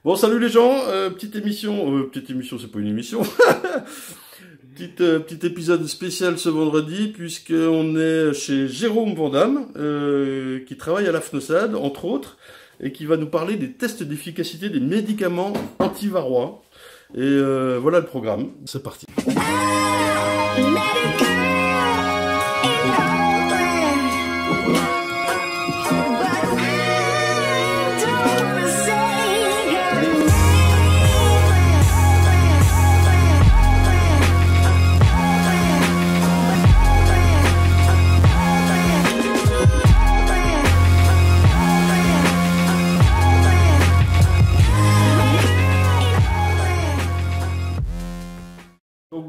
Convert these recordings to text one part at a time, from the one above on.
Bon, salut les gens, petite émission, c'est pas une émission, petit épisode spécial ce vendredi, puisqu'on est chez Jérôme Vandamme, qui travaille à la FNOSAD, entre autres, et qui va nous parler des tests d'efficacité des médicaments antivarrois. Et voilà le programme, c'est parti.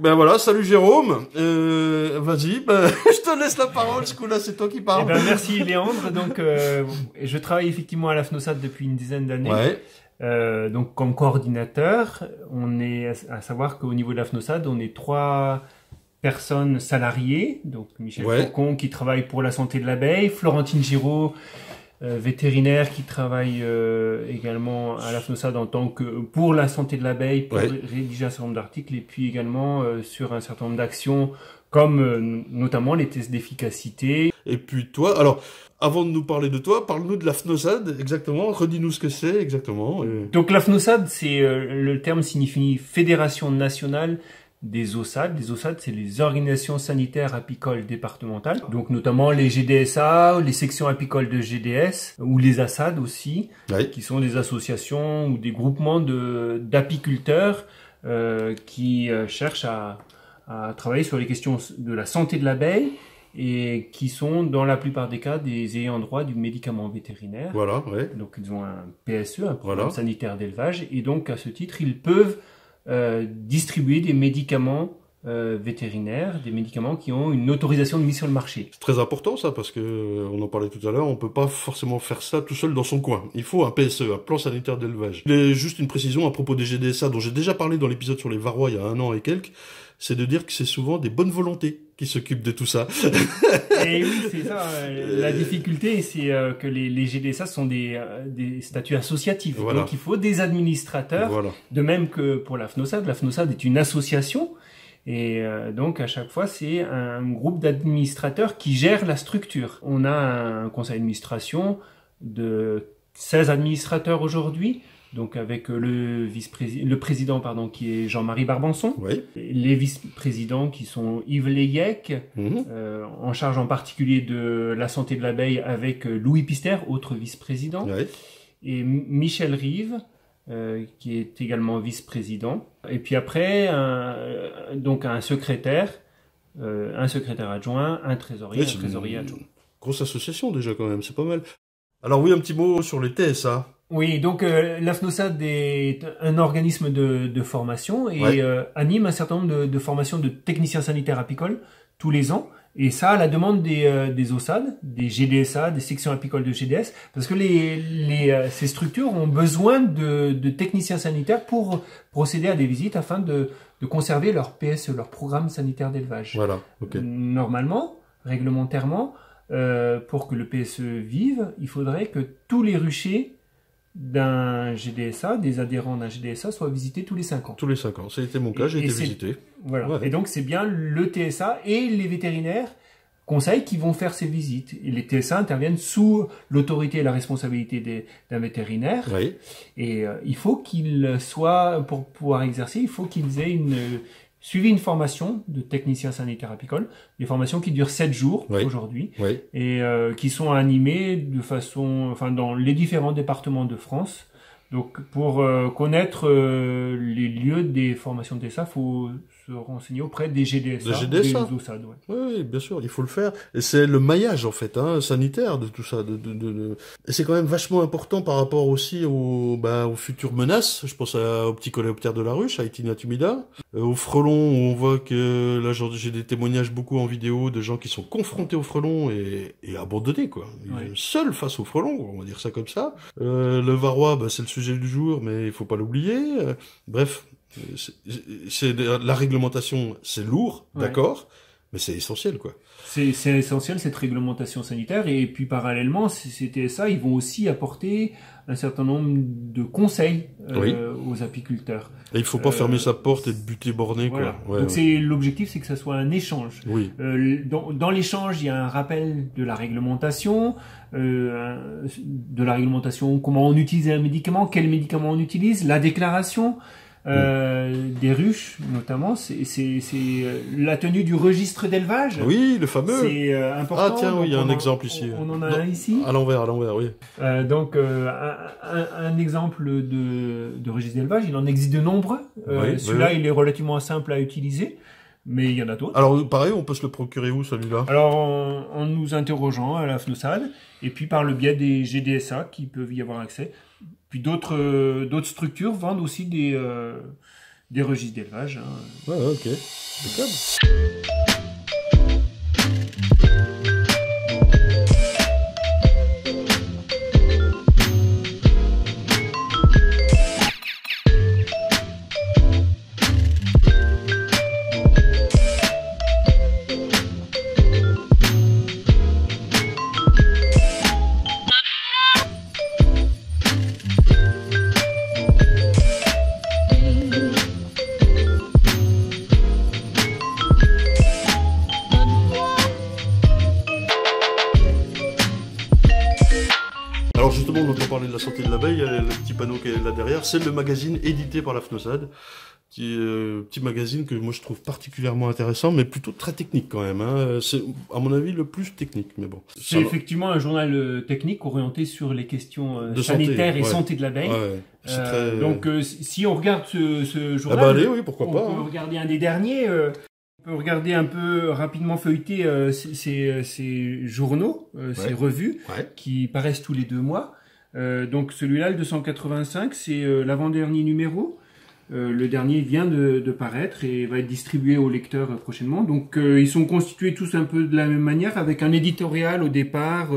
Ben voilà, salut Jérôme, vas-y, je te laisse la parole, ce coup-là c'est toi qui parles. Eh ben, merci Léandre, donc je travaille effectivement à la FNOSAD depuis une dizaine d'années, ouais. Donc comme coordinateur, on est à savoir qu'au niveau de la FNOSAD, on est 3 personnes salariées, donc Michel Faucon qui travaille pour la santé de l'abeille, Florentine Giraud, vétérinaire qui travaille également à la FNOSAD en tant que pour la santé de l'abeille, pour rédiger un certain nombre d'articles, et puis également sur un certain nombre d'actions comme notamment les tests d'efficacité. Et puis toi, alors avant de nous parler de toi, parle-nous de la FNOSAD exactement, redis-nous ce que c'est exactement. Donc la FNOSAD, c'est le terme signifie Fédération nationale des OSAD. Les OSAD, c'est les organisations sanitaires apicoles départementales, donc notamment les GDSA, les sections apicoles de GDS, ou les ASAD aussi, qui sont des associations ou des groupements d'apiculteurs qui cherchent à travailler sur les questions de la santé de l'abeille et qui sont dans la plupart des cas des ayants droit du médicament vétérinaire. Voilà, Donc ils ont un PSE, un programme sanitaire d'élevage, et donc à ce titre, ils peuvent distribuer des médicaments vétérinaires, des médicaments qui ont une autorisation de mise sur le marché. C'est très important ça, parce que on en parlait tout à l'heure, on peut pas forcément faire ça tout seul dans son coin. Il faut un PSE, un plan sanitaire d'élevage. Juste une précision à propos des GDSA, dont j'ai déjà parlé dans l'épisode sur les varrois il y a 1 an et quelques, c'est de dire que c'est souvent des bonnes volontés qui s'occupent de tout ça. Et oui, c'est ça. La difficulté, c'est que les GDSA sont des statuts associatifs. Donc il faut des administrateurs, de même que pour la FNOSAD. La FNOSAD est une association. Et donc à chaque fois, c'est un groupe d'administrateurs qui gère la structure. On a un conseil d'administration de 16 administrateurs aujourd'hui, donc avec le président qui est Jean-Marie Barbanson, les vice-présidents qui sont Yves Leyec, en charge en particulier de la santé de l'abeille avec Louis Pister, autre vice-président, et Michel Rive, qui est également vice-président. Et puis après, un secrétaire adjoint, un trésorier adjoint. Grosse association déjà quand même, c'est pas mal. Alors oui, un petit mot sur les TSA. Oui, donc la FNOSAD est un organisme de formation et anime un certain nombre de formations de techniciens sanitaires apicoles tous les ans. Et ça, à la demande des OSAD, des GDSA, des sections apicoles de GDS, parce que ces structures ont besoin de techniciens sanitaires pour procéder à des visites afin de conserver leur PSE, leur programme sanitaire d'élevage. Voilà, Normalement, réglementairement, pour que le PSE vive, il faudrait que tous les ruchers d'un GDSA, des adhérents d'un GDSA, soient visités tous les 5 ans. Tous les 5 ans, ça a été mon cas, j'ai été visité. Voilà. Et donc c'est bien le TSA et les vétérinaires conseils qui vont faire ces visites. Et les TSA interviennent sous l'autorité et la responsabilité d'un vétérinaire. Et il faut qu'ils soient, pour pouvoir exercer, il faut qu'ils aient suivi une formation de technicien sanitaire apicole, des formations qui durent 7 jours aujourd'hui, et qui sont animées de façon, dans les différents départements de France. Donc, pour connaître les lieux des formations de TSA, il faut se renseigner auprès des GDSA, des OSAD. Oui, bien sûr, il faut le faire. Et c'est le maillage, en fait, sanitaire de tout ça. Et c'est quand même vachement important par rapport aussi aux futures menaces. Je pense au petit coléoptère de la ruche, à Aetina tumida, aux frelons, où on voit que, là, j'ai des témoignages beaucoup en vidéo de gens qui sont confrontés aux frelons et abandonnés, quoi. Seuls face aux frelons, on va dire ça comme ça. Le varroa, c'est le sujet du jour, mais il faut pas l'oublier. Bref, la réglementation, c'est lourd, d'accord, Mais c'est essentiel, quoi. C'est essentiel, cette réglementation sanitaire. Et puis, parallèlement, ces TSA, ils vont aussi apporter un certain nombre de conseils aux apiculteurs. Et il faut pas fermer sa porte et buter borné, voilà. quoi. Donc, l'objectif, c'est que ça soit un échange. Oui. Dans l'échange, il y a un rappel de la réglementation, comment on utilise un médicament, quel médicament on utilise, la déclaration. Des ruches, notamment, c'est la tenue du registre d'élevage. Oui, le fameux. C'est important. Ah tiens, oui, il y a un exemple ici. On en a un ici. À l'envers, oui. Donc, un exemple de registre d'élevage, il en existe de nombreux. Celui-là, il est relativement simple à utiliser, mais il y en a d'autres. Alors, pareil, on peut se le procurer où, celui-là? Alors, en nous interrogeant à la FNOSAD, et puis par le biais des GDSA qui peuvent y avoir accès. Puis d'autres structures vendent aussi des registres d'élevage. Hein. Ouais, ok. Impeccable. Alors justement, on entend parler de la santé de l'abeille, le petit panneau qui est là derrière, c'est le magazine édité par la FNOSAD, petit magazine que moi je trouve particulièrement intéressant, mais plutôt très technique quand même. Hein. C'est à mon avis le plus technique, mais bon. C'est effectivement un journal technique orienté sur les questions sanitaires et santé de l'abeille. Très... Donc si on regarde ce journal, ah bah allez, oui, pourquoi pas. On peut regarder un des derniers. On peut regarder un peu rapidement feuilleter ces journaux, ces revues qui paraissent tous les 2 mois. Donc celui-là, le 285, c'est l'avant-dernier numéro. Le dernier vient de paraître et va être distribué aux lecteurs prochainement. Donc ils sont constitués tous un peu de la même manière, avec un éditorial au départ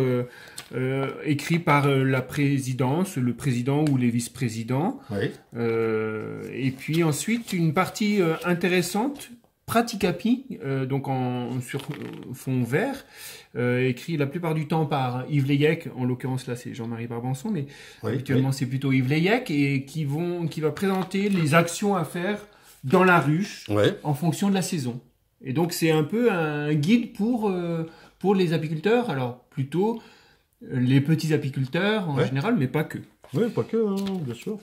écrit par la présidence, le président ou les vice-présidents. Et puis ensuite une partie intéressante, pratique API, donc sur fond vert, écrit la plupart du temps par Yves Leyec, en l'occurrence là c'est Jean-Marie Barbançon, mais habituellement c'est plutôt Yves Leyec, et qui va présenter les actions à faire dans la ruche en fonction de la saison. Et donc c'est un peu un guide pour les apiculteurs, alors plutôt les petits apiculteurs en général, mais pas que. Oui, pas que, hein, bien sûr.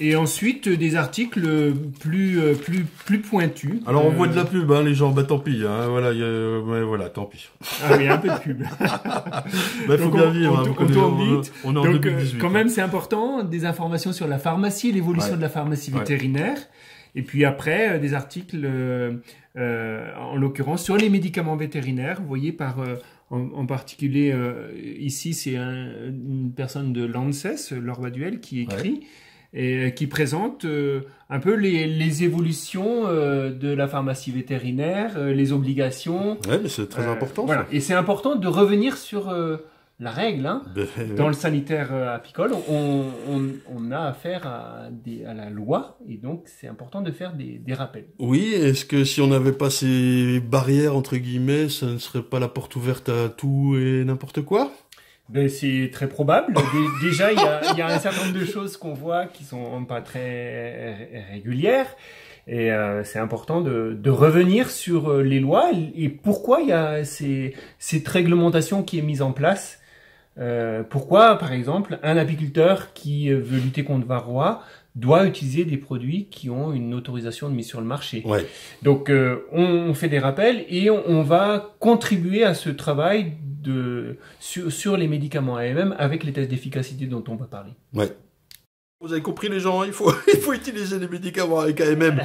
Et ensuite, des articles plus pointus. Alors, on voit de la pub, hein, les gens, bah tant pis, hein, voilà, tant pis. Ah oui, un peu de pub. Bah, faut bien vivre, on tourne vite. On est en donc, 2018. Quand même, c'est important, des informations sur la pharmacie, l'évolution de la pharmacie vétérinaire. Et puis après, des articles, en l'occurrence, sur les médicaments vétérinaires, vous voyez, en particulier, ici, c'est une personne de l'ANSES, Laure Baduel, qui écrit... et qui présente un peu les évolutions de la pharmacie vétérinaire, les obligations. Ouais, mais c'est très important. Voilà. Et c'est important de revenir sur la règle. Hein. Dans le sanitaire apicole, on a affaire à la loi, et donc c'est important de faire des rappels. Oui, est-ce que si on n'avait pas ces barrières, entre guillemets, ça ne serait pas la porte ouverte à tout et n'importe quoi ? Ben, c'est très probable. Déjà, il y a un certain nombre de choses qu'on voit qui sont pas très régulières. Et c'est important de revenir sur les lois et pourquoi il y a cette réglementation qui est mise en place. Pourquoi, par exemple, un apiculteur qui veut lutter contre varroa doit utiliser des produits qui ont une autorisation de mise sur le marché. Donc, on fait des rappels et on va contribuer à ce travail sur les médicaments AMM avec les tests d'efficacité dont on va parler. Vous avez compris les gens, il faut utiliser les médicaments avec AMM.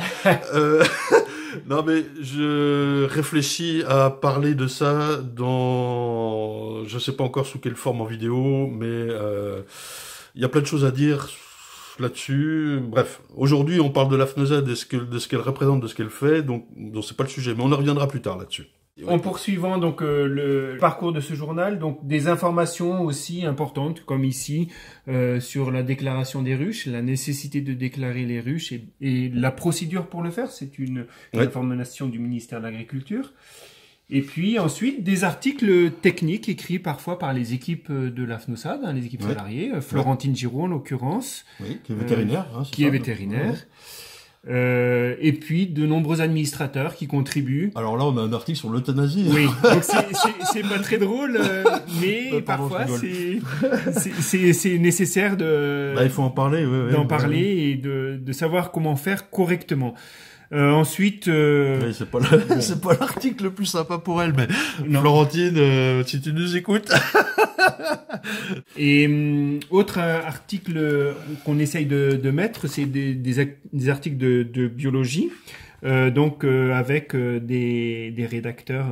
Non mais je réfléchis à parler de ça dans, je sais pas encore sous quelle forme en vidéo, mais il y a plein de choses à dire là-dessus. Bref, aujourd'hui on parle de la FNOSAD, de ce qu'elle représente, de ce qu'elle fait, donc c'est pas le sujet, mais on en reviendra plus tard là-dessus. En poursuivant donc le parcours de ce journal, donc des informations aussi importantes comme ici sur la déclaration des ruches, la nécessité de déclarer les ruches et la procédure pour le faire, c'est une information du ministère de l'Agriculture. Et puis ensuite, des articles techniques écrits parfois par les équipes de la FNOSAD, les équipes salariées. Florentine Giraud, en l'occurrence. Oui, qui est vétérinaire. Qui est vétérinaire. Et puis de nombreux administrateurs qui contribuent. Alors là, on a un article sur l'euthanasie. Oui, donc c'est pas très drôle, mais parfois c'est nécessaire de. Il faut en parler, d'en parler et de savoir comment faire correctement. Ensuite, c'est pas l'article le plus sympa pour elle, mais non. Florentine, si tu nous écoutes. Et autre article qu'on essaye de mettre, c'est des articles de biologie, avec des rédacteurs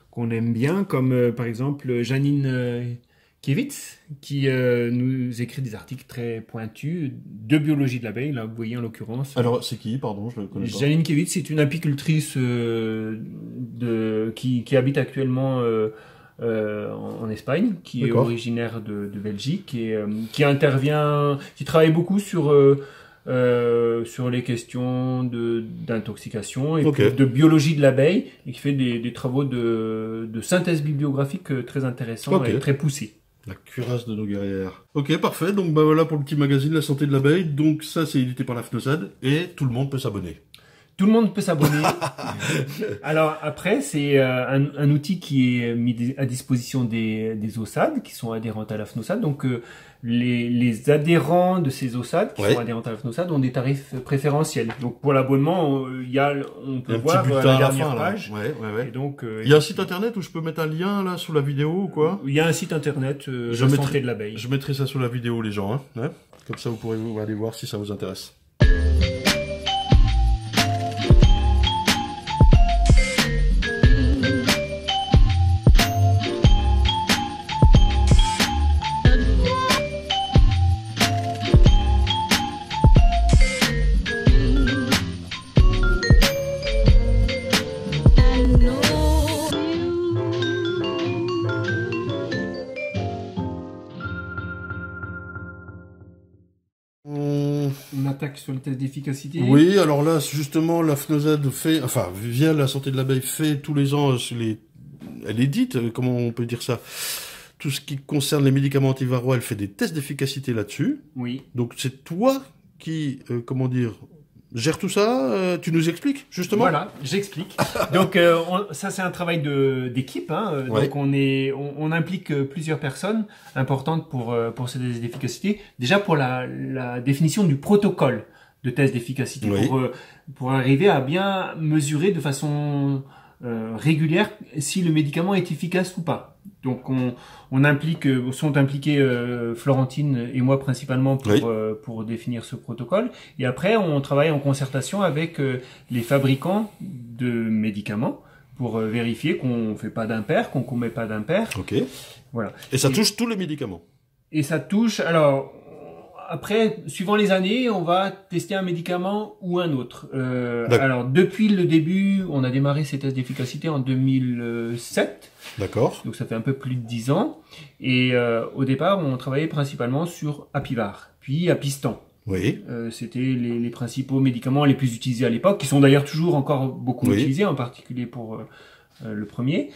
qu'on aime bien, comme par exemple Janine Kiewitz, qui nous écrit des articles très pointus de biologie de l'abeille, là vous voyez en l'occurrence. Alors c'est qui, pardon, je le connais pas. Janine Kiewitz, c'est une apicultrice qui habite actuellement en Espagne, qui est originaire de Belgique et qui travaille beaucoup sur les questions d'intoxication et de biologie de l'abeille, et qui fait des travaux de synthèse bibliographique très intéressants et très poussés. La cuirasse de nos guerrières. Ok, parfait. Donc voilà pour le petit magazine La Santé de l'abeille. Donc ça, c'est édité par la FNOSAD et tout le monde peut s'abonner. Tout le monde peut s'abonner. Alors après, c'est un outil qui est mis à disposition des OSAD qui sont adhérentes à la FNOSAD. Donc les adhérents de ces OSAD qui sont adhérents à la FNOSAD ont des tarifs préférentiels. Donc pour l'abonnement, on peut voir la dernière page. Et donc il y a un site internet où je peux mettre un lien là sous la vidéo ou quoi? Il y a un site internet La Santé de l'abeille. Je mettrai ça sous la vidéo, les gens. Comme ça, vous pourrez aller voir si ça vous intéresse. On attaque sur le test d'efficacité. Oui, alors là, justement, la FNOSAD via la Santé de l'abeille, fait tous les ans, elle édite, comment on peut dire ça, tout ce qui concerne les médicaments antiviraux, elle fait des tests d'efficacité là-dessus. Oui. Donc c'est toi qui, gère tout ça, tu nous expliques, justement? Voilà, j'explique. Donc, ça, c'est un travail d'équipe, Donc, on implique plusieurs personnes importantes pour ces tests d'efficacité. Déjà, pour la définition du protocole de test d'efficacité, pour arriver à bien mesurer de façon régulière si le médicament est efficace ou pas. Donc sont impliqués Florentine et moi principalement pour définir ce protocole. Et après, on travaille en concertation avec les fabricants de médicaments pour vérifier qu'on fait pas d'impair, qu'on commet pas d'impair. Ok. Voilà. Et ça touche tous les médicaments. Et ça touche. Alors après, suivant les années, on va tester un médicament ou un autre. Alors, depuis le début, on a démarré ces tests d'efficacité en 2007. D'accord. Donc, ça fait un peu plus de 10 ans. Et au départ, on travaillait principalement sur Apivar, puis Apistan. Oui. C'était les principaux médicaments les plus utilisés à l'époque, qui sont d'ailleurs toujours encore beaucoup utilisés, en particulier pour le premier.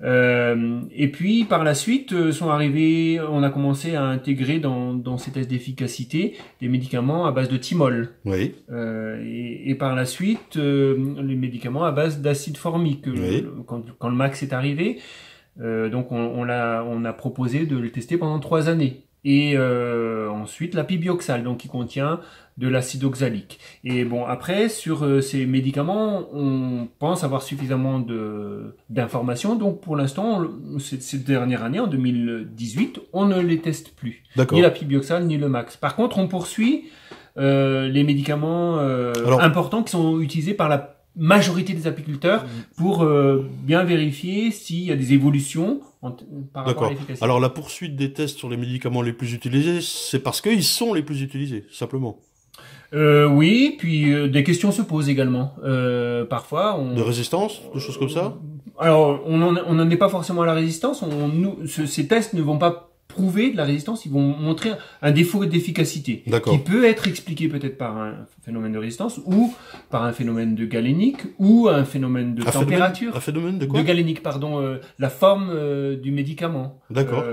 Et puis par la suite on a commencé à intégrer dans ces tests d'efficacité des médicaments à base de thymol. Oui. Et par la suite les médicaments à base d'acide formique. Quand le max est arrivé, donc on a proposé de le tester pendant 3 années. Et ensuite l'apibioxal, donc qui contient de l'acide oxalique. Et bon, après, sur ces médicaments, on pense avoir suffisamment d'informations. Donc, pour l'instant, cette dernière année, en 2018, on ne les teste plus. Ni l'apibioxal, ni le max. Par contre, on poursuit les médicaments importants qui sont utilisés par la majorité des apiculteurs pour bien vérifier s'il y a des évolutions par rapport à l'efficacité. Alors, la poursuite des tests sur les médicaments les plus utilisés, c'est parce qu'ils sont les plus utilisés, simplement. Oui, puis des questions se posent également. Parfois, de résistance, de choses comme ça. Alors, on n'en est pas forcément à la résistance. Ces tests ne vont pas prouver de la résistance, ils vont montrer un défaut d'efficacité qui peut être expliqué peut-être par un phénomène de résistance ou par un phénomène de galénique ou un phénomène de température. Un phénomène de quoi? De galénique, pardon, la forme du médicament. D'accord.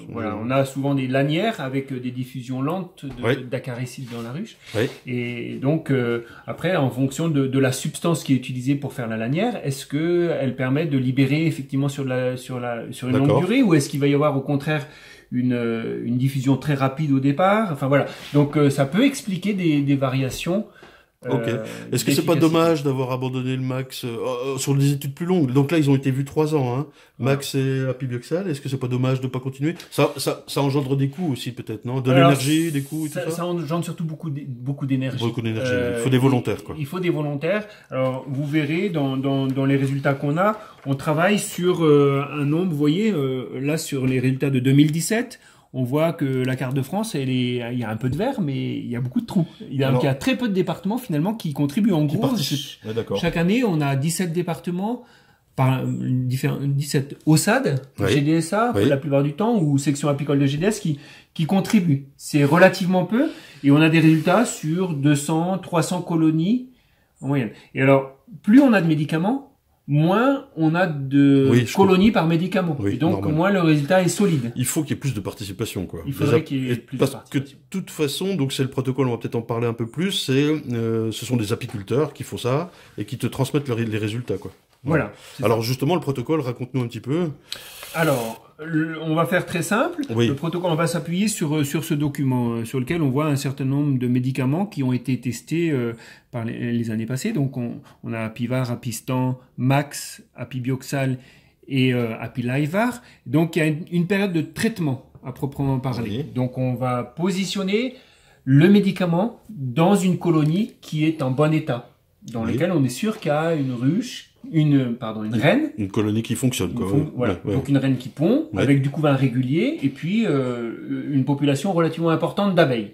Voilà, on a souvent des lanières avec des diffusions lentes d'acaricide dans la ruche. Oui. Et donc après, en fonction de la substance qui est utilisée pour faire la lanière, est-ce que elle permet de libérer effectivement sur une longue durée, ou est-ce qu'il va y avoir au contraire une diffusion très rapide au départ? Enfin voilà, donc ça peut expliquer des variations. Ok. Est-ce que c'est pas dommage d'avoir abandonné le max sur des études plus longues? Donc là, ils ont été vus 3 ans, hein. Max et apibioxal. Est-ce que c'est pas dommage de pas continuer? Ça engendre des coûts aussi, peut-être, non? De l'énergie, des coûts et tout ça? Ça engendre surtout beaucoup d'énergie. Beaucoup d'énergie. Il faut des volontaires, quoi. Il faut des volontaires. Alors, vous verrez dans les résultats qu'on a, on travaille sur un nombre, vous voyez, là, sur les résultats de 2017, on voit que la carte de France, il y a un peu de vert, mais il y a beaucoup de trous. Il y a très peu de départements, finalement, qui contribuent. En gros, chaque année, on a 17 départements, 17 OSAD, GDSA, la plupart du temps, ou section apicole de GDS, qui contribuent. C'est relativement peu, et on a des résultats sur 200, 300 colonies en moyenne. Et alors, plus on a de médicaments, moins on a de colonies par médicament. Oui, et donc, moins le résultat est solide. Il faut qu'il y ait plus de participation, quoi. Il faudrait qu'il y ait plus de participation. Parce que, de toute façon, donc c'est le protocole, on va peut-être en parler un peu plus, ce sont des apiculteurs qui font ça, et qui te transmettent les résultats, quoi. Voilà. Alors, justement, le protocole, raconte-nous un petit peu. Alors, on va faire très simple. Le protocole, on va s'appuyer sur ce document sur lequel on voit un certain nombre de médicaments qui ont été testés par les années passées. Donc, on a Apivar, Apistan, Max, Apibioxal et Apilaivar. Donc, il y a une période de traitement à proprement parler. Donc, on va positionner le médicament dans une colonie qui est en bon état, dans laquelle on est sûr qu'il y a une ruche, une reine. Une colonie qui fonctionne, quoi. Donc une reine qui pond, avec du couvain régulier, et puis une population relativement importante d'abeilles.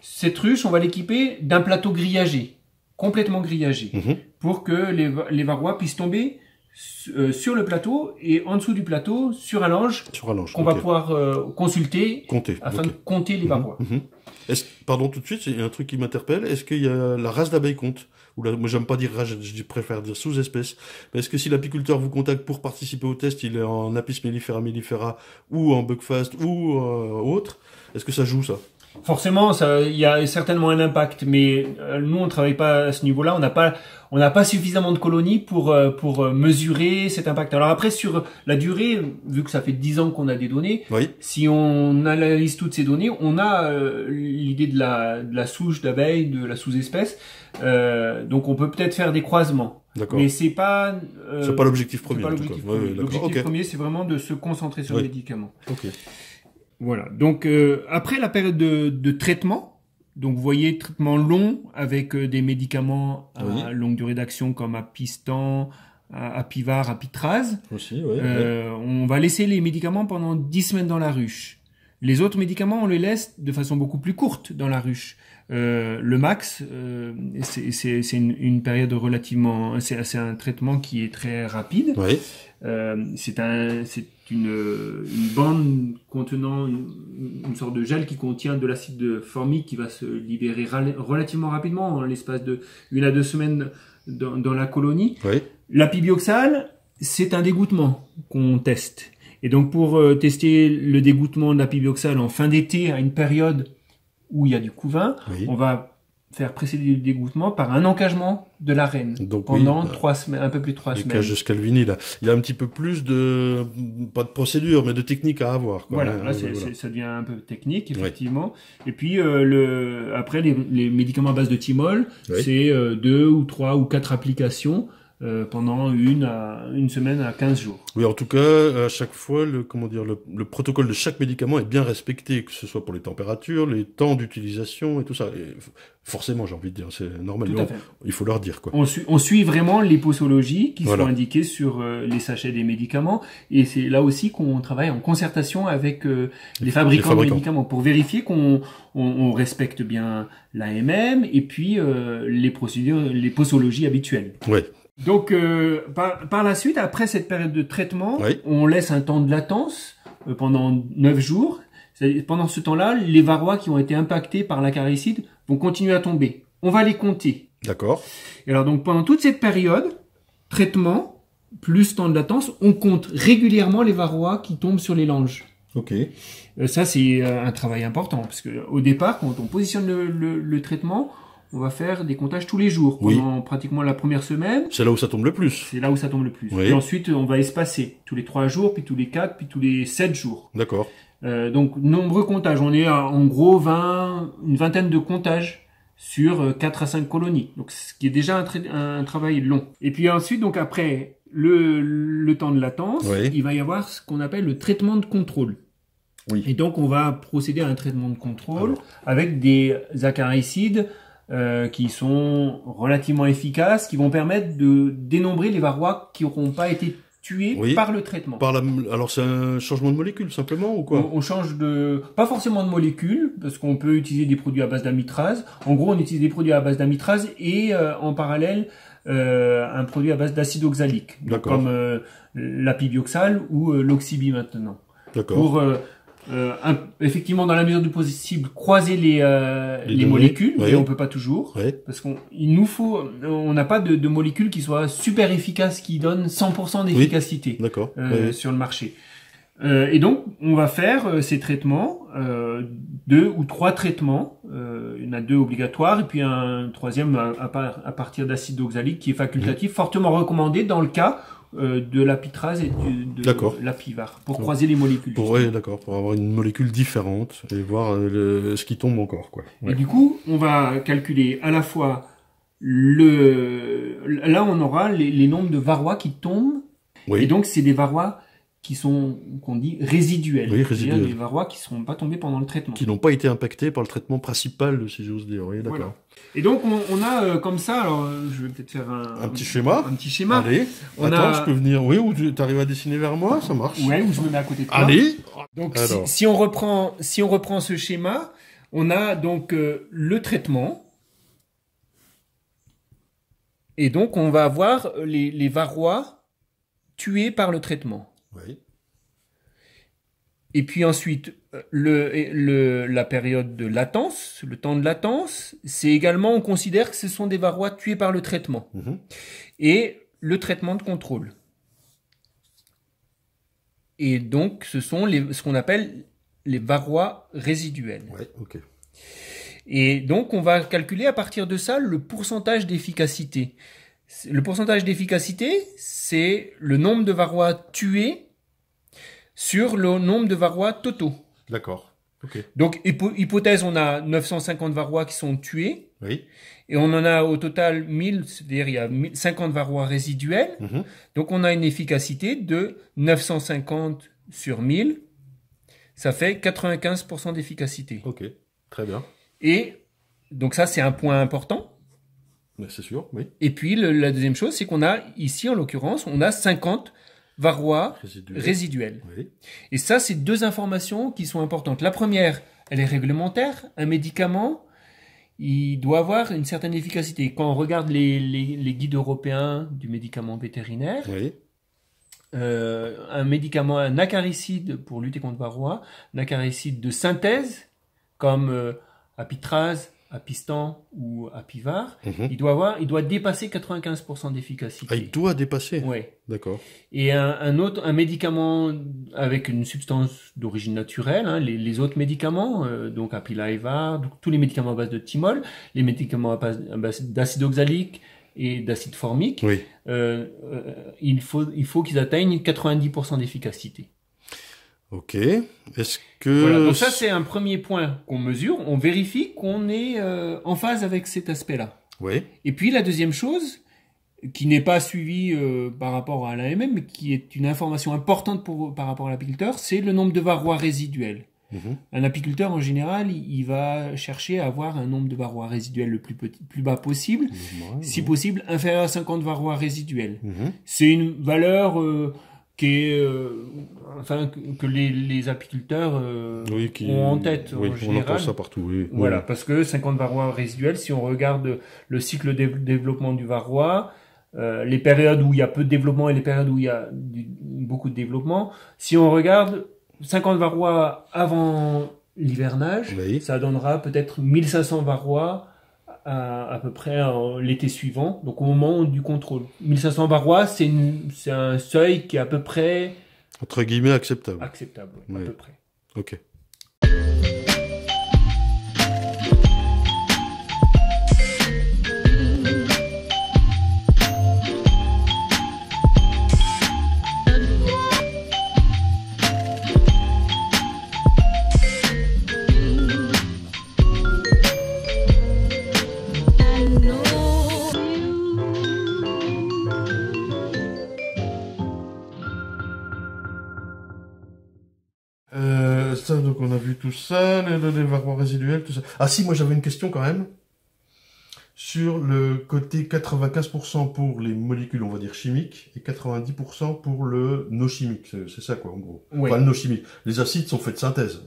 Cette ruche, on va l'équiper d'un plateau grillagé, complètement grillagé, pour que les varrois puissent tomber sur le plateau, et en dessous du plateau, sur un lange qu'on va pouvoir consulter afin de compter les varrois. Pardon, tout de suite, il y a un truc qui m'interpelle. Est-ce qu'il y a la race d'abeilles compte? Moi, j'aime pas dire race, je préfère dire sous-espèce. Mais est-ce que si l'apiculteur vous contacte pour participer au test, il est en Apis mellifera mellifera ou en Bugfast ou autre, est-ce que ça joue, ça? Forcément, il y a certainement un impact, mais nous on travaille pas à ce niveau-là. On n'a pas suffisamment de colonies pour mesurer cet impact. Alors après, sur la durée, vu que ça fait 10 ans qu'on a des données, si on analyse toutes ces données, on a l'idée de la souche d'abeilles, de la sous-espèce. Donc on peut peut-être faire des croisements. Mais c'est pas l'objectif premier. L'objectif premier, c'est vraiment de se concentrer sur les médicaments. Voilà. Donc après la période de traitement, donc vous voyez traitement long avec des médicaments à longue durée d'action comme Apistan, Apivar, Apitraz. On va laisser les médicaments pendant 10 semaines dans la ruche. Les autres médicaments, on les laisse de façon beaucoup plus courte dans la ruche. Le max, c'est une période relativement, c'est un traitement qui est très rapide. C'est une bande contenant une sorte de gel qui contient de l'acide formique qui va se libérer relativement rapidement en l'espace de 1 à 2 semaines dans la colonie. L'apibioxal, c'est un dégoûtement qu'on teste. Et donc pour tester le dégoûtement de l'apibioxal en fin d'été à une période où il y a du couvain, on va faire précéder le dégoûtement par un encagement de la reine. Donc, pendant 3 semaines, un peu plus de 3 semaines. Le cage de Scalvini, là. Il y a un petit peu plus pas de procédure, mais de technique à avoir, quoi. Voilà, là, ça devient un peu technique, effectivement. Et puis, après, les médicaments à base de thymol, c'est 2 ou 3 ou 4 applications, pendant une semaine à 15 jours. Oui, en tout cas, à chaque fois, le protocole de chaque médicament est bien respecté, que ce soit pour les températures, les temps d'utilisation et tout ça. Et forcément, j'ai envie de dire, c'est normal. Il faut leur dire, quoi. On suit vraiment les posologies qui sont indiquées sur les sachets des médicaments, et c'est là aussi qu'on travaille en concertation avec les fabricants de médicaments pour vérifier qu'on respecte bien l'AMM et puis les procédures, les posologies habituelles. Donc, par la suite, après cette période de traitement, on laisse un temps de latence pendant 9 jours. Pendant ce temps-là, les varrois qui ont été impactés par l'acaricide vont continuer à tomber. On va les compter. D'accord. Et alors donc pendant toute cette période, traitement plus temps de latence, on compte régulièrement les varrois qui tombent sur les langes. Ok. Ça c'est un travail important parce que au départ, quand on positionne le traitement, on va faire des comptages tous les jours pendant pratiquement la première semaine. C'est là où ça tombe le plus. C'est là où ça tombe le plus. Oui. Et ensuite, on va espacer tous les 3 jours, puis tous les 4, puis tous les 7 jours. D'accord. Donc nombreux comptages. On est en gros une vingtaine de comptages sur 4 à 5 colonies. Donc ce qui est déjà un travail long. Et puis ensuite, donc après le temps de latence, il va y avoir ce qu'on appelle le traitement de contrôle. Oui. Et donc on va procéder à un traitement de contrôle avec des acaricides qui sont relativement efficaces, qui vont permettre de dénombrer les varrois qui n'auront pas été tués par le traitement. Alors c'est un changement de molécule simplement ou quoi? On change pas forcément de molécule, parce qu'on peut utiliser des produits à base d'amitrase. En gros, on utilise des produits à base d'amitrase et en parallèle un produit à base d'acide oxalique, comme l'apibioxal ou l'oxybi maintenant. D'accord. Pour effectivement, dans la mesure du possible, croiser les molécules, mais on peut pas toujours, parce on n'a pas de molécules qui soient super efficaces, qui donnent 100% d'efficacité sur le marché. Et donc, on va faire ces traitements, 2 ou 3 traitements. Il y en a 2 obligatoires, et puis un troisième à partir d'acide oxalique qui est facultatif, fortement recommandé dans le cas de l'apitrase et de l'apivar, pour croiser les molécules. Pour avoir une molécule différente et voir ce qui tombe encore, quoi. Et du coup, on va calculer à la fois là on aura les nombres de varrois qui tombent, et donc c'est des varrois qu'on dit résiduels. Oui, résiduels. Des varrois qui ne seront pas tombés pendant le traitement. Qui n'ont pas été impactés par le traitement principal, si j'ose dire. Oui, d'accord. Voilà. Et donc, on a comme ça, alors je vais peut-être faire un petit schéma. Un petit schéma. Allez, je peux venir. Oui, ou tu arrives à dessiner vers moi, ça marche. Ouais, ou je me mets à côté de toi. Allez. Donc, si on reprend ce schéma, on a donc le traitement. Et donc, on va avoir les varrois tués par le traitement. Oui. Et puis ensuite, la période de latence, le temps de latence, c'est également, on considère que ce sont des varrois tués par le traitement. Et le traitement de contrôle. Et donc, ce sont ce qu'on appelle les varrois résiduels. Ouais, ok. Et donc, on va calculer à partir de ça le pourcentage d'efficacité. Le pourcentage d'efficacité, c'est le nombre de varrois tués sur le nombre de varrois totaux. D'accord. Okay. Donc, hypothèse, on a 950 varrois qui sont tués. Oui. Et on en a au total 1000, c'est-à-dire il y a 50 varrois résiduels. Donc, on a une efficacité de 950 sur 1000. Ça fait 95% d'efficacité. Ok, très bien. Et donc ça, c'est un point important. C'est sûr, oui. Et puis, la deuxième chose, c'est qu'on a ici, en l'occurrence, on a 50 varrois résiduels. Oui. Et ça, c'est 2 informations qui sont importantes. La première, elle est réglementaire. Un médicament, il doit avoir une certaine efficacité. Quand on regarde les guides européens du médicament vétérinaire, un médicament, un acaricide pour lutter contre varroa, un acaricide de synthèse, comme apitrase, apistan ou apivar, il doit dépasser 95% d'efficacité. Ah, il doit dépasser. Oui. D'accord. Et un médicament avec une substance d'origine naturelle, les autres médicaments, donc Apilaivar, tous les médicaments à base de thymol, les médicaments à base d'acide oxalique et d'acide formique, il faut qu'ils atteignent 90% d'efficacité. Ok. Est-ce que... Voilà, donc ça, c'est un premier point qu'on mesure. On vérifie qu'on est en phase avec cet aspect-là. Oui. Et puis, la deuxième chose, qui n'est pas suivie par rapport à l'AMM, mais qui est une information importante par rapport à l'apiculteur, c'est le nombre de varrois résiduels. Un apiculteur, en général, il va chercher à avoir un nombre de varrois résiduels le plus bas possible, si possible inférieur à 50 varrois résiduels. C'est une valeur... que les apiculteurs ont en tête en général. On entend ça partout. Oui. Voilà, parce que 50 varrois résiduels, si on regarde le cycle de développement du varroa, les périodes où il y a peu de développement et les périodes où il y a beaucoup de développement, si on regarde 50 varrois avant l'hivernage, oui. Ça donnera peut-être 1500 varrois à peu près l'été suivant, donc au moment du contrôle. 1500 varrois, c'est un seuil qui est à peu près... Entre guillemets, acceptable. Acceptable, oui, oui. À peu près. Ok. Ça, donc on a vu tout ça, les varrois résiduels, tout ça. Ah si, moi j'avais une question quand même sur le côté 95% pour les molécules, on va dire chimiques, et 90% pour le non chimique. C'est ça quoi, en gros. Oui. Enfin, le non chimique. Les acides sont faits de synthèse.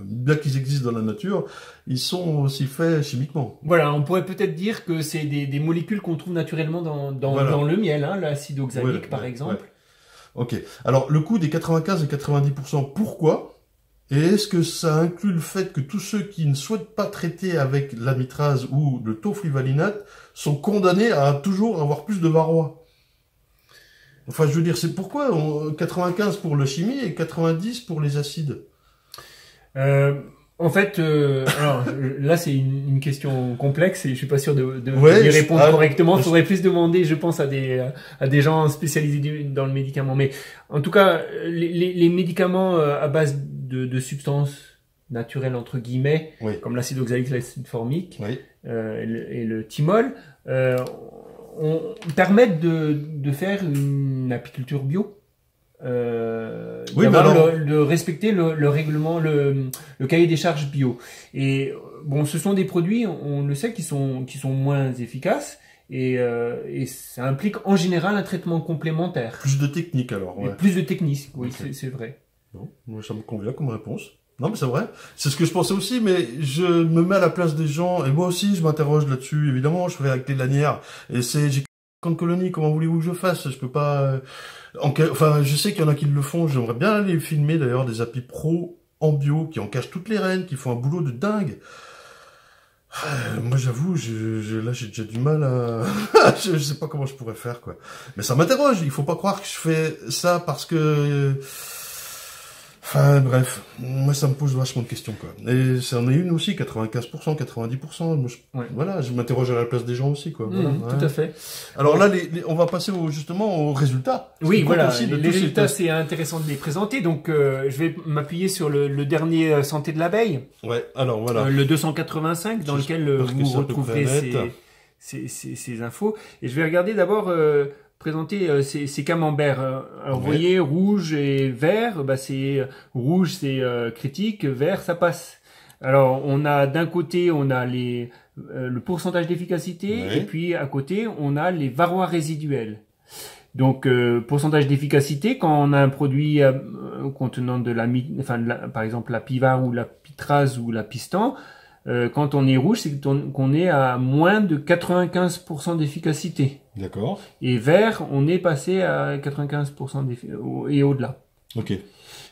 Bien qu'ils existent dans la nature, ils sont aussi faits chimiquement. Voilà, on pourrait peut-être dire que c'est des molécules qu'on trouve naturellement dans le miel, hein, l'acide oxalique par exemple. Ouais. Ok. Alors, le coût des 95 et 90%, pourquoi ? Et est-ce que ça inclut le fait que tous ceux qui ne souhaitent pas traiter avec l'amitrase ou le tofluvalinate sont condamnés à toujours avoir plus de varrois? Enfin, je veux dire, c'est pourquoi 95 pour la chimie et 90 pour les acides? En fait, alors là c'est une question complexe et je suis pas sûr de y répondre correctement. Il faudrait plus demander, je pense, à des gens spécialisés dans le médicament. Mais en tout cas, les médicaments à base de substances naturelles entre guillemets, comme l'acide oxalique, l'acide formique et le thymol, permettent de faire une apiculture bio. De respecter le règlement, le cahier des charges bio. Et bon, ce sont des produits, on le sait, qui sont moins efficaces et ça implique en général un traitement complémentaire. Plus de technique alors. Ouais. Et plus de technique, oui, okay. C'est vrai. Bon, moi ça me convient comme réponse. Non mais c'est vrai, c'est ce que je pensais aussi, mais je me mets à la place des gens et moi aussi je m'interroge là-dessus. Évidemment, je ferai avec les lanières et j'ai 50 colonies. Comment voulez-vous que je fasse? Je peux pas. Enfin, je sais qu'il y en a qui le font. J'aimerais bien aller filmer d'ailleurs des apis pro en bio qui en cachent toutes les reines, qui font un boulot de dingue. Moi, j'avoue, là, j'ai déjà du mal à. je sais pas comment je pourrais faire quoi. Mais ça m'interroge. Il faut pas croire que je fais ça parce que. Enfin, bref, moi ça me pose vachement de questions quoi. Et c'en est une aussi, 95%, 90%. Moi, voilà, je m'interroge à la place des gens aussi quoi. Voilà, tout à fait. Alors là, on va passer justement aux résultats. Oui, voilà. Les résultats, c'est intéressant de les présenter. Donc, je vais m'appuyer sur le dernier Santé de l'abeille. Ouais. Alors voilà. Le 285, dans lequel vous retrouverez ces infos. Et je vais regarder d'abord. Présenter ces camemberts. Alors, vous voyez, rouge et vert, c'est rouge, c'est critique, vert, ça passe. Alors, on a d'un côté, on a le pourcentage d'efficacité, et puis à côté, on a les varrois résiduels. Donc, pourcentage d'efficacité, quand on a un produit contenant par exemple la pivar ou la pitrase ou la piston, quand on est rouge, c'est qu'on est à moins de 95% d'efficacité. D'accord. Et vert, on est passé à 95% et au-delà. Ok.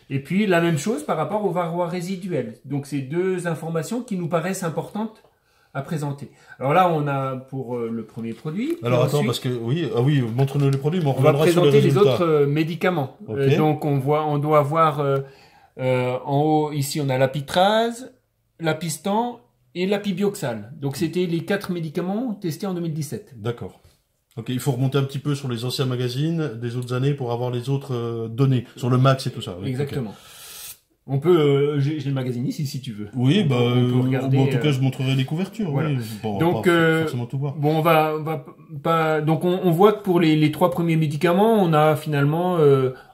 Et puis, la même chose par rapport aux varrois résiduels. Donc, c'est deux informations qui nous paraissent importantes à présenter. Alors là, on a pour le premier produit. Alors attends, parce que montre-nous les produits, mais on va présenter les autres médicaments. Okay. Donc, on doit voir en haut, ici, on a la pitrase, la piston et l'apibioxal. Donc, c'était les 4 médicaments testés en 2017. D'accord. Ok, il faut remonter un petit peu sur les anciens magazines des autres années pour avoir les autres données, sur le max et tout ça. Oui, exactement. Okay. On peut, j'ai le magazine ici si tu veux. Oui, on peut regarder, en tout cas, je montrerai les couvertures. Voilà. Oui, bon, donc, on va pas forcément tout voir. Bon, donc on voit que pour les 3 premiers médicaments, on a finalement,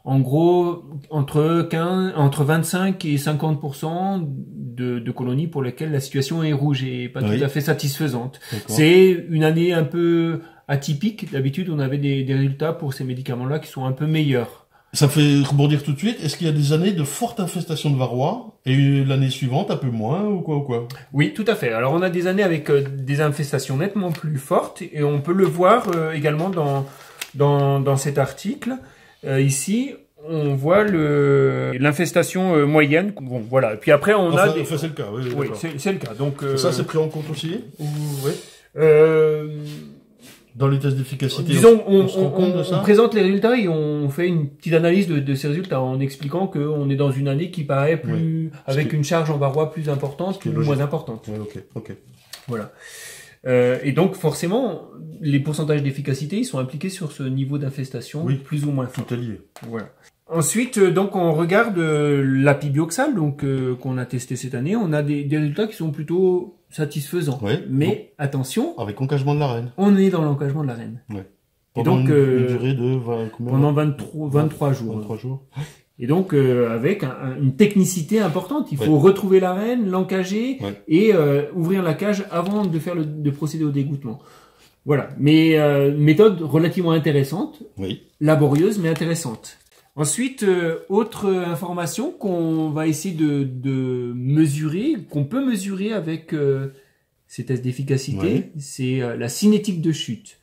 en gros, entre 25 et 50% de colonies pour lesquelles la situation est rouge et pas tout à fait satisfaisante. C'est une année un peu atypique. D'habitude, on avait des résultats pour ces médicaments-là qui sont un peu meilleurs. Ça fait rebondir tout de suite. Est-ce qu'il y a des années de forte infestation de varrois et l'année suivante un peu moins ou quoi? Oui, tout à fait. Alors on a des années avec des infestations nettement plus fortes et on peut le voir également dans cet article. Ici, on voit l'infestation moyenne. Bon, voilà. Et puis après, on a des... c'est le cas, oui. Oui, c'est le cas. Donc, ça, c'est pris en compte aussi? Oui. Dans les tests d'efficacité, disons, on se rend compte de ça? On présente les résultats et on fait une petite analyse de ces résultats en expliquant qu'on est dans une année qui paraît plus, avec une charge en varroa plus importante ou moins importante. Oui, ok. Voilà. Et donc, forcément, les pourcentages d'efficacité, ils sont impliqués sur ce niveau d'infestation, plus ou moins fort. Tout est lié. Voilà. Ensuite, donc, on regarde l'apibioxal, donc, qu'on a testé cette année. On a des résultats qui sont plutôt satisfaisants. Mais, attention. Avec l'encagement de la reine. On est dans l'encagement de la reine. Et donc, une durée de pendant 23 jours. 23 jours. Et donc, avec une technicité importante. Il faut retrouver la reine, l'encager et ouvrir la cage avant de procéder au dégoûtement. Voilà. Mais méthode relativement intéressante, laborieuse mais intéressante. Ensuite, autre information qu'on va essayer de mesurer, qu'on peut mesurer avec ces tests d'efficacité, c'est la cinétique de chute.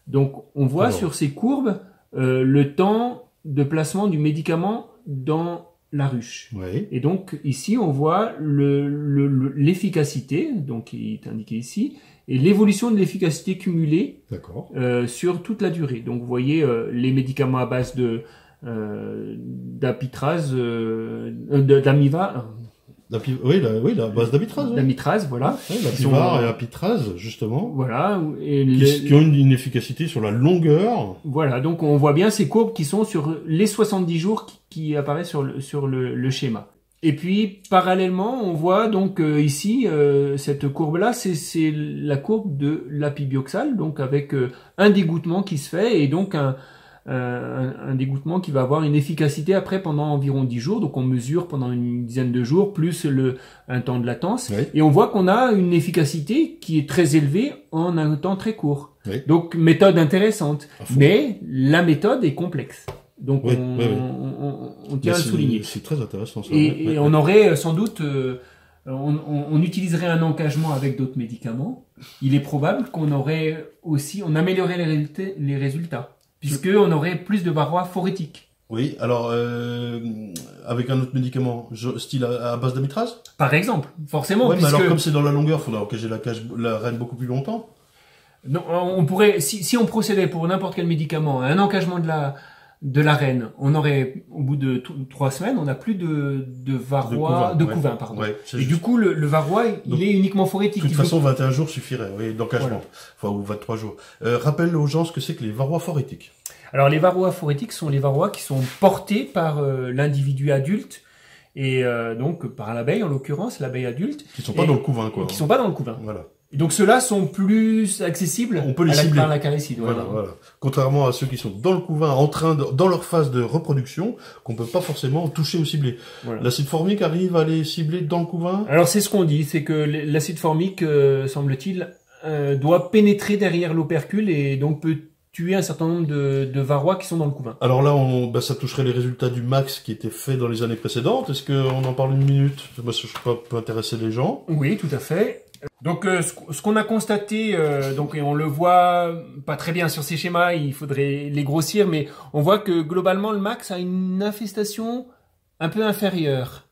Donc, on voit sur ces courbes le temps de placement du médicament dans la ruche. Et donc, ici, on voit l'efficacité, donc qui est indiqué ici, et l'évolution de l'efficacité cumulée sur toute la durée. Donc, vous voyez les médicaments à base d'apitraz, d'amiva. La base d'apitraz. D'amitrase, voilà. L'amivar et l'apitraz, justement. Voilà. Qui ont une efficacité sur la longueur. Voilà. Donc, on voit bien ces courbes qui sont sur les 70 jours qui apparaissent sur le schéma. Et puis, parallèlement, on voit donc ici, cette courbe-là, c'est la courbe de l'apibioxal, donc avec un dégoûtement qui se fait et donc un dégoûtement qui va avoir une efficacité après pendant environ 10 jours. Donc on mesure pendant une dizaine de jours plus un temps de latence. Et on voit qu'on a une efficacité qui est très élevée en un temps très court. Donc méthode intéressante. Mais la méthode est complexe. Donc on tient à le souligner. C'est très intéressant ça. Et on aurait sans doute... on utiliserait un encagement avec d'autres médicaments. Il est probable qu'on améliorerait les résultats. Puisqu'on aurait plus de varroa phorétique. Oui, alors avec un autre médicament, style à base d'amitrase? Par exemple, forcément. Mais alors comme c'est dans la longueur, il faudra encager la reine beaucoup plus longtemps. Non, on pourrait, si on procédait pour n'importe quel médicament, un encagement de la reine, on aurait, au bout de 3 semaines, on n'a plus de varroa, de couvain, pardon. Et du coup, le varroa, il est uniquement phorétique. De toute façon, 21 jours suffirait, d'engagement. Enfin, ou 23 jours. Rappelle aux gens ce que c'est que les varroas phorétiques. Alors, les varroas phorétiques sont les varroas qui sont portés par l'individu adulte, et donc par l'abeille, en l'occurrence, l'abeille adulte. Qui sont pas dans le couvain, quoi. Qui sont pas dans le couvain. Voilà. Et donc ceux-là sont plus accessibles par la carycide. Voilà. Contrairement à ceux qui sont dans le couvain, dans leur phase de reproduction, qu'on peut pas forcément toucher ou cibler. L'acide formique arrive à les cibler dans le couvain? Alors c'est ce qu'on dit, c'est que l'acide formique, semble-t-il, doit pénétrer derrière l'opercule et donc peut tuer un certain nombre de varrois qui sont dans le couvain. Alors là, ça toucherait les résultats du max qui était fait dans les années précédentes. Est-ce qu'on en parle une minute? Parce que je crois que ça peut intéresser les gens. Oui, tout à fait. Donc ce qu'on a constaté, et on le voit pas très bien sur ces schémas, il faudrait les grossir, mais on voit que globalement le max a une infestation un peu inférieure,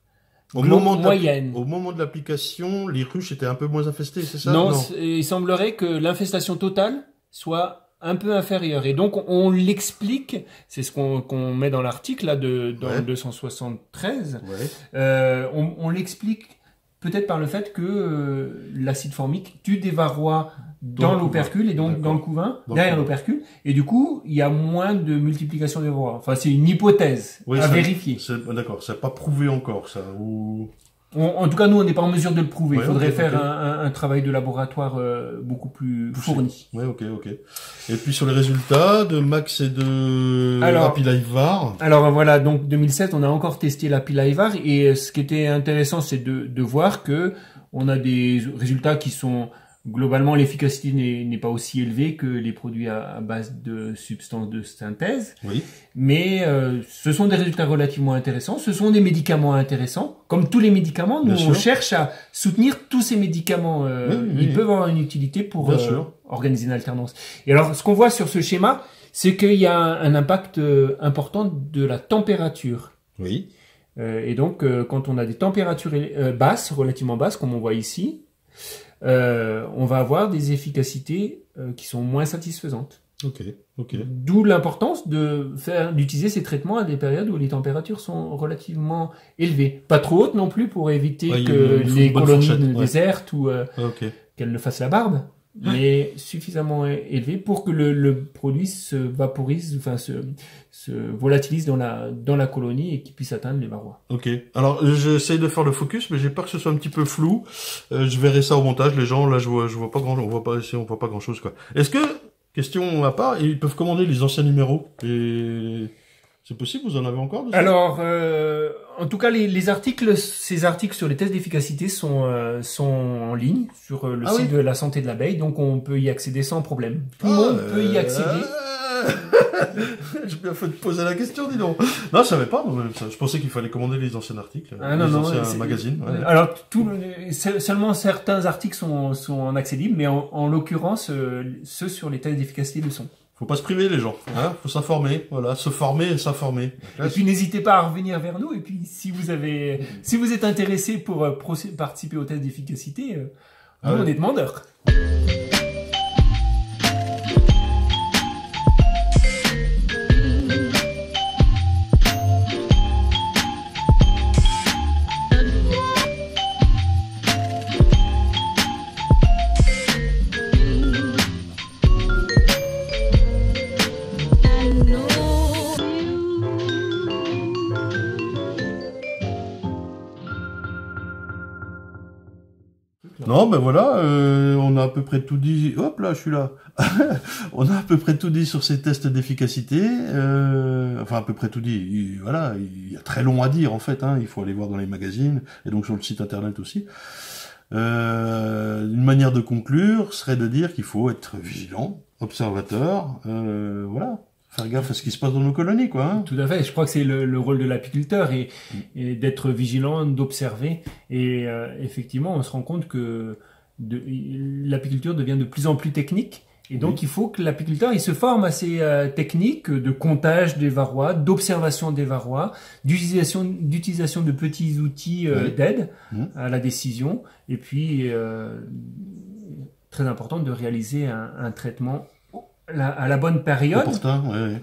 moyenne. Au moment de l'application, les ruches étaient un peu moins infestées, c'est ça? Non, il semblerait que l'infestation totale soit un peu inférieure. Et donc on l'explique, c'est ce qu'on met dans l'article là dans le 273. On l'explique peut-être par le fait que l'acide formique tue des varrois dans l'opercule et donc dans le couvain, derrière l'opercule, et du coup, il y a moins de multiplication des varrois. Enfin, c'est une hypothèse à vérifier. D'accord, c'est pas prouvé encore, ça. En tout cas, nous, on n'est pas en mesure de le prouver. Il faudrait faire un travail de laboratoire beaucoup plus fourni. Ok. Et puis sur les résultats de Max et de Apilaivar. Alors voilà, donc 2007, on a encore testé l'Apilaivar et ce qui était intéressant, c'est de voir que on a des résultats qui sont globalement, l'efficacité n'est pas aussi élevée que les produits à base de substances de synthèse. Mais ce sont des résultats relativement intéressants. Ce sont des médicaments intéressants. Comme tous les médicaments, nous, on cherche à soutenir tous ces médicaments. Ils peuvent avoir une utilité pour organiser une alternance. Et alors, ce qu'on voit sur ce schéma, c'est qu'il y a un impact important de la température. Oui. Et donc, quand on a des températures basses, relativement basses, comme on voit ici, on va avoir des efficacités qui sont moins satisfaisantes. Ok. D'où l'importance d'utiliser ces traitements à des périodes où les températures sont relativement élevées. Pas trop hautes non plus pour éviter que les colonies désertes ou qu'elles ne fassent la barbe, mais suffisamment élevées pour que le produit se vaporise, enfin se volatilise dans la colonie et qu'il puisse atteindre les varrois. Ok. Alors j'essaye de faire le focus, mais j'ai peur que ce soit un petit peu flou. Je verrai ça au montage. Les gens là, je vois pas on voit pas grand chose quoi. Est-ce que question à part, ils peuvent commander les anciens numéros et c'est possible, vous en avez encore dessus? Alors, en tout cas, ces articles sur les tests d'efficacité sont en ligne sur le site de la santé de l'abeille, donc on peut y accéder sans problème. Tout le monde peut y accéder. J'ai bien fait de poser la question, dis donc. Non, je savais pas. Je pensais qu'il fallait commander les anciens articles, les anciens magazines. Ouais. Alors, seulement certains articles sont accessibles, mais en l'occurrence, ceux sur les tests d'efficacité le sont. Faut pas se priver les gens, hein. Faut s'informer, voilà, se former et s'informer. Et puis n'hésitez pas à revenir vers nous. Et puis si vous êtes intéressé pour participer au test d'efficacité, on est demandeurs. Non, ben voilà, on a à peu près tout dit. Hop là, je suis là. On a à peu près tout dit sur ces tests d'efficacité. Enfin, à peu près tout dit. Voilà, il y a très long à dire en fait. Hein, il faut aller voir dans les magazines et donc sur le site internet aussi. Une manière de conclure serait de dire qu'il faut être vigilant, observateur. Voilà. Faire gaffe à ce qui se passe dans nos colonies, quoi. Hein. Tout à fait. Je crois que c'est le rôle de l'apiculteur et d'être vigilant, d'observer. Et effectivement, on se rend compte que l'apiculture devient de plus en plus technique. Et donc, il faut que l'apiculteur il se forme à ces techniques de comptage des varrois, d'observation des varrois, d'utilisation de petits outils d'aide à la décision. Et puis, très important de réaliser un traitement à la bonne période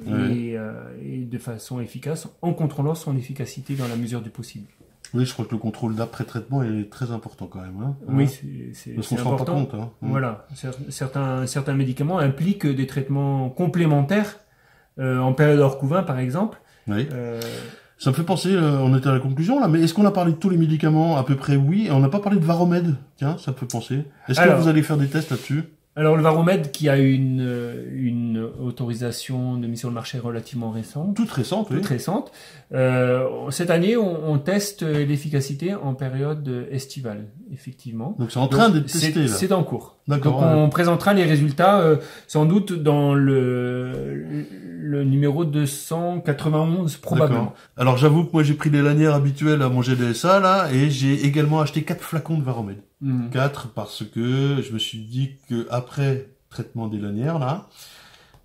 et de façon efficace en contrôlant son efficacité dans la mesure du possible. Oui, je crois que le contrôle d'après-traitement est très important quand même. Hein. Oui, c'est parce qu'on se rend pas compte. Hein. Voilà, certains médicaments impliquent des traitements complémentaires en période hors couvain, par exemple. Oui. Ça me fait penser, on était à la conclusion là, mais est-ce qu'on a parlé de tous les médicaments? À peu près oui, et on n'a pas parlé de Varromed. Tiens, ça me fait penser. Est-ce que vous allez faire des tests là-dessus? Alors le Varromed qui a une autorisation de mise sur le marché relativement récente. Toute récente, oui. Toute récente. Cette année, on teste l'efficacité en période estivale, effectivement. Donc c'est en train d'être testé là. C'est en cours. D'accord. Donc on présentera les résultats sans doute dans le numéro 291 probablement. Alors j'avoue que moi j'ai pris les lanières habituelles à mon GDSA là et j'ai également acheté 4 flacons de Varromed. 4 parce que je me suis dit que après traitement des lanières là,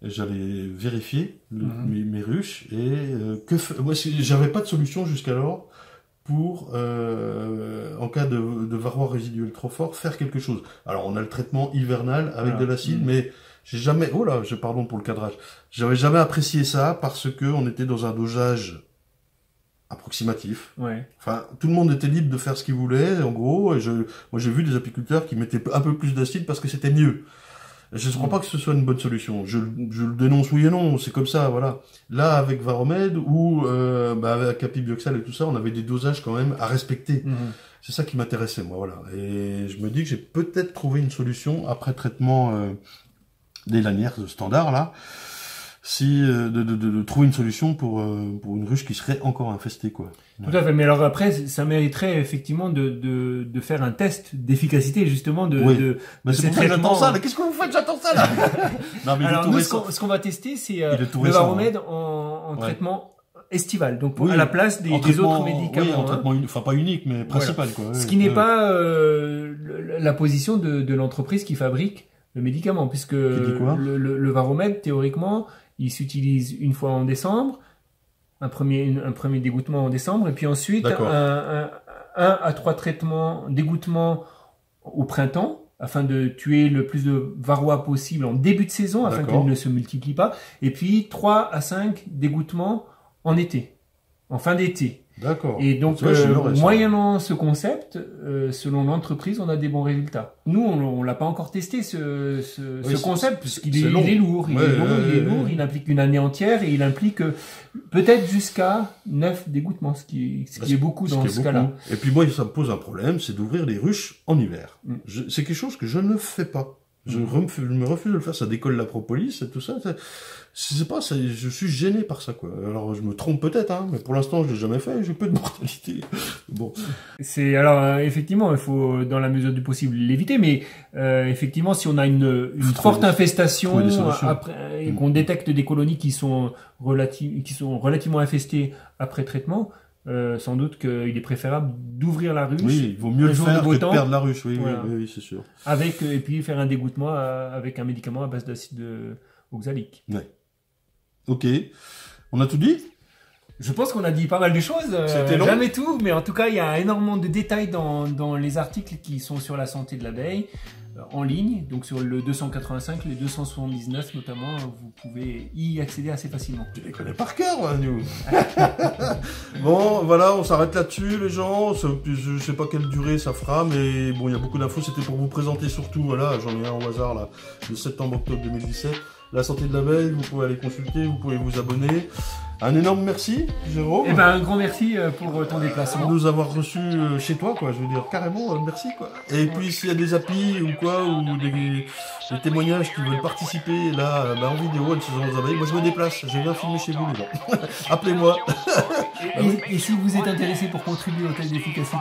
j'allais vérifier mes ruches et moi j'avais pas de solution jusqu'alors pour en cas de varroa résiduel trop fort faire quelque chose. Alors on a le traitement hivernal avec de l'acide, mais j'ai jamais pardon pour le cadrage. J'avais jamais apprécié ça parce que on était dans un dosage approximatif. Ouais. Enfin, tout le monde était libre de faire ce qu'il voulait, en gros. Et moi, j'ai vu des apiculteurs qui mettaient un peu plus d'acide parce que c'était mieux. Je ne crois pas que ce soit une bonne solution. Je le dénonce oui et non, c'est comme ça, voilà. Là, avec Varromed ou avec Apibioxal et tout ça, on avait des dosages quand même à respecter. C'est ça qui m'intéressait, moi, voilà. Et je me dis que j'ai peut-être trouvé une solution après traitement des lanières standards, là. De trouver une solution pour une ruche qui serait encore infestée, quoi. Tout à fait. Mais alors après, ça mériterait effectivement de faire un test d'efficacité, justement, mais c'est pour ça que j'attends ça, là. Qu'est-ce que vous faites? J'attends ça, là. Non, mais alors, nous, ce qu'on va tester, c'est le Varromed en traitement estival. Donc, à la place des autres médicaments. Oui, en traitement, enfin, pas unique, mais principal, quoi. Ce qui n'est pas, la position de l'entreprise qui fabrique le médicament, puisque le Varromed, théoriquement, il s'utilise une fois en décembre, un premier dégouttement en décembre, et puis ensuite un à 3 traitements d'égouttement au printemps, afin de tuer le plus de varroa possible en début de saison, afin qu'ils ne se multiplient pas, et puis 3 à 5 dégouttements en été, en fin d'été. D'accord. Et donc, moyennant ce concept, selon l'entreprise, on a des bons résultats. Nous, on l'a pas encore testé, ce concept, puisqu'il est lourd. Il est lourd, il implique une année entière et il implique peut-être jusqu'à 9 dégouttements, ce qui est beaucoup dans ce cas-là. Et puis moi, ça me pose un problème, c'est d'ouvrir les ruches en hiver. C'est quelque chose que je ne fais pas. Je me refuse de le faire, ça décolle la propolis et tout ça. Je suis gêné par ça, quoi. Alors, je me trompe peut-être, hein, mais pour l'instant, je l'ai jamais fait, j'ai peu de mortalité. Bon. Effectivement, il faut, dans la mesure du possible, l'éviter, mais, effectivement, si on a une forte infestation, après, et qu'on détecte des colonies qui sont relativement infestées après traitement, sans doute qu'il est préférable d'ouvrir la ruche. Oui, il vaut mieux le faire que de perdre la ruche, oui, oui, c'est sûr. Et puis faire un dégouttement avec un médicament à base d'acide oxalique. Ouais. Ok. On a tout dit? Je pense qu'on a dit pas mal de choses. C'était long. Jamais tout, mais en tout cas, il y a énormément de détails dans les articles qui sont sur la santé de l'abeille, en ligne. Donc sur le 285, les 279 notamment, vous pouvez y accéder assez facilement. Tu les connais par cœur, nous. Bon, voilà, on s'arrête là-dessus, les gens. Je sais pas quelle durée ça fera, mais bon, il y a beaucoup d'infos. C'était pour vous présenter surtout, voilà, j'en ai un au hasard, là, le septembre-octobre 2017. La santé de l'abeille, vous pouvez aller consulter, vous pouvez vous abonner. Un énorme merci, Jérôme. Eh ben, un grand merci pour ton déplacement. De nous avoir reçus chez toi, quoi. Je veux dire, carrément, merci, quoi. Et puis, s'il y a des applis ou quoi, ou des témoignages qui veulent participer, là, en vidéo, à une saison des abeilles, moi, je me déplace. Je viens filmer chez vous, les gens. Appelez-moi. Et si vous êtes intéressé pour contribuer au test d'efficacité,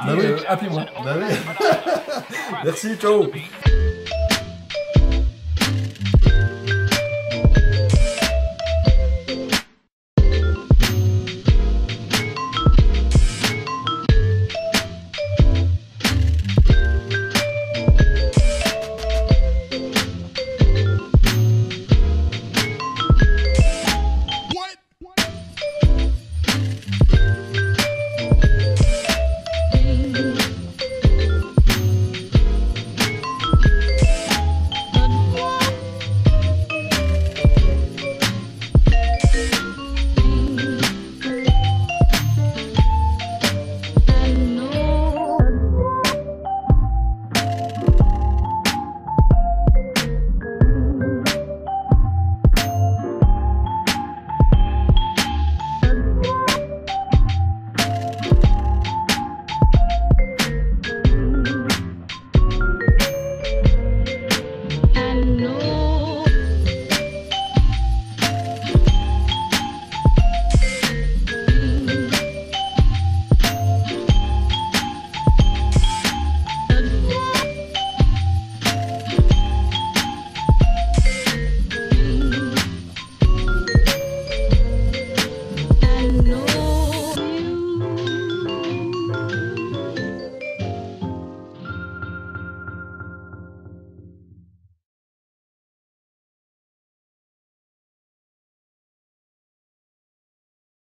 appelez-moi. Merci, ciao.